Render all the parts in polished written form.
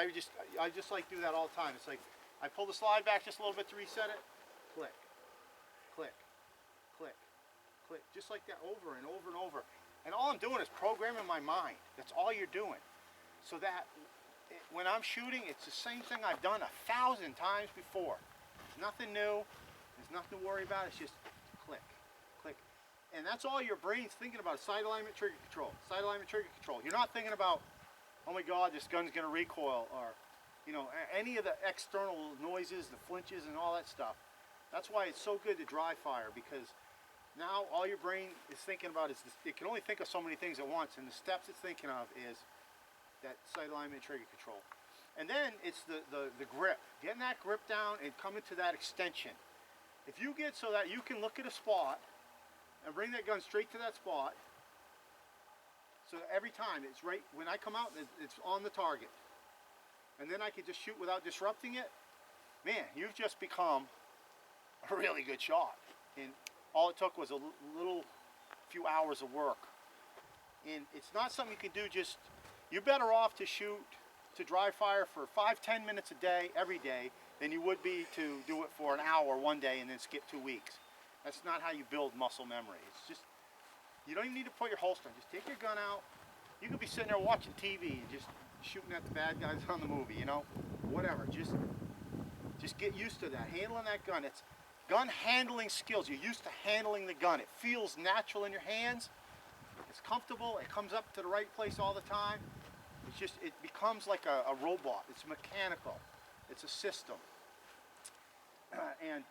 I just like do that all the time. It's like I pull the slide back just a little bit to reset it. Click, click, click, click, just like that over and over and over. And all I'm doing is programming my mind. That's all you're doing. So that when I'm shooting, it's the same thing I've done 1,000 times before. It's nothing new. There's nothing to worry about. It's just click, click. And that's all your brain's thinking about, side alignment, trigger control, side alignment, trigger control. You're not thinking about, oh my God, this gun's gonna recoil, or you know, any of the external noises, the flinches and all that stuff. That's why it's so good to dry fire, because now all your brain is thinking about is this, it can only think of so many things at once, and the steps it's thinking of is that sight alignment, trigger control. And then it's the grip, getting that grip down and coming to that extension. If you get so that you can look at a spot and bring that gun straight to that spot, so every time it's right, when I come out, it's on the target. And then I can just shoot without disrupting it. Man, you've just become a really good shot. And all it took was a little few hours of work. And it's not something you can do just, you're better off to shoot, to dry fire for 5-10 minutes a day, every day, than you would be to do it for an hour one day and then skip 2 weeks. That's not how you build muscle memory. It's just, you don't even need to put your holster on. Just take your gun out. You could be sitting there watching TV and just shooting at the bad guys on the movie, you know, whatever. Just get used to that, handling that gun. It's gun handling skills. You're used to handling the gun. It feels natural in your hands. It's comfortable. It comes up to the right place all the time. It's just, it becomes like a robot. It's mechanical. It's a system. And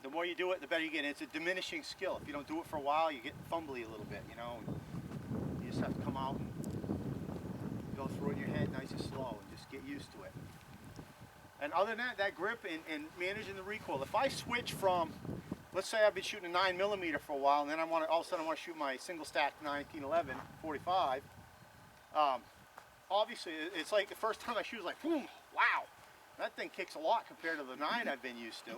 the more you do it, the better you get. And it's a diminishing skill. If you don't do it for a while, you get fumbly a little bit, you know. And you just have to come out and go through it in your head nice and slow and just get used to it. And other than that grip and managing the recoil. If I switch from, let's say I've been shooting a 9mm for a while, and then all of a sudden I want to shoot my single stack 1911 45. Obviously, it's like the first time I shoot, it's like, boom, wow, that thing kicks a lot compared to the 9 I've been used to.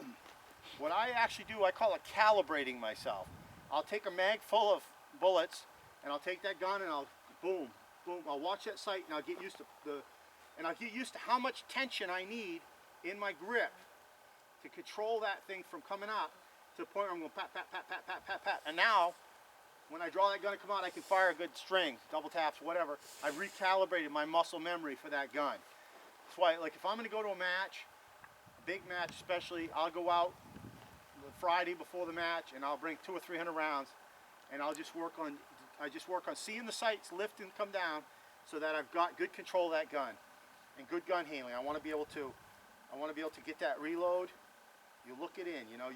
What I actually do, I call it calibrating myself. I'll take a mag full of bullets, and I'll take that gun and I'll boom, boom. I'll watch that sight, and I'll get used to how much tension I need in my grip to control that thing from coming up to the point where I'm going pat, pat, pat, pat, pat, pat, pat. And now, when I draw that gun and come out, I can fire a good string, double taps, whatever. I've recalibrated my muscle memory for that gun. That's why, like, if I'm going to go to a match, a big match especially, I'll go out the Friday before the match and I'll bring 200 or 300 rounds, and I'll just work on, seeing the sights lift and come down, so that I've got good control of that gun and good gun handling. I want to be able to get that reload. You look it in, you know,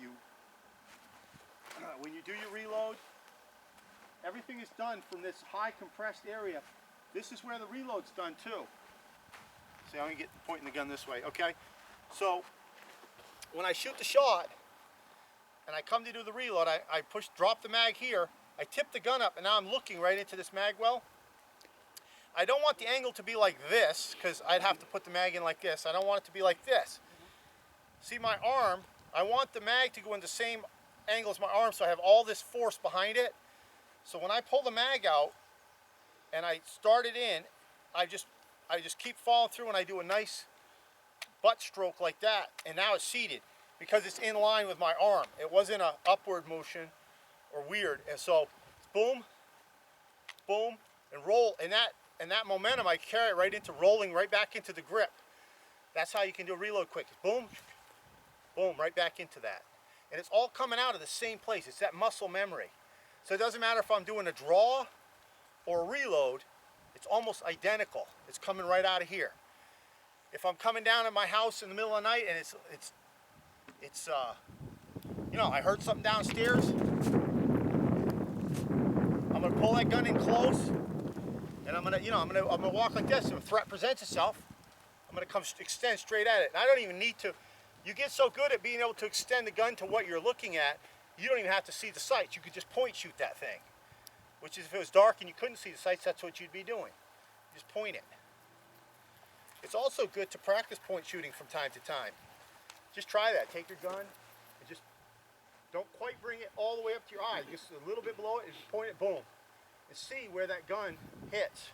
when you do your reload, everything is done from this high compressed area. This is where the reload's done too. See, I'm gonna pointing the gun this way, okay? So when I shoot the shot and I come to do the reload, I drop the mag here, I tip the gun up, and now I'm looking right into this mag well. I don't want the angle to be like this, because I'd have to put the mag in like this. I don't want it to be like this. See my arm, I want the mag to go in the same angle as my arm, so I have all this force behind it. So when I pull the mag out and I start it in, I just keep following through, and I do a nice butt stroke like that, and now it's seated because it's in line with my arm. It wasn't an upward motion or weird. And so boom, boom, and roll, and that momentum I carry it right into rolling right back into the grip. That's how you can do a reload quick. Boom, boom, right back into that. And it's all coming out of the same place. It's that muscle memory. So it doesn't matter if I'm doing a draw or a reload, it's almost identical. It's coming right out of here. If I'm coming down at my house in the middle of the night and it's you know, I heard something downstairs, I'm gonna pull that gun in close, and I'm gonna walk like this. If a threat presents itself, I'm gonna come extend straight at it. And I don't even need to. You get so good at being able to extend the gun to what you're looking at, you don't even have to see the sights. You could just point shoot that thing. Which is, if it was dark and you couldn't see the sights, that's what you'd be doing. Just point it. It's also good to practice point shooting from time to time. Just try that. Take your gun and just don't quite bring it all the way up to your eye. Just a little bit below it, and just point it, boom. And see where that gun hits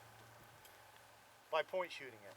by point shooting it.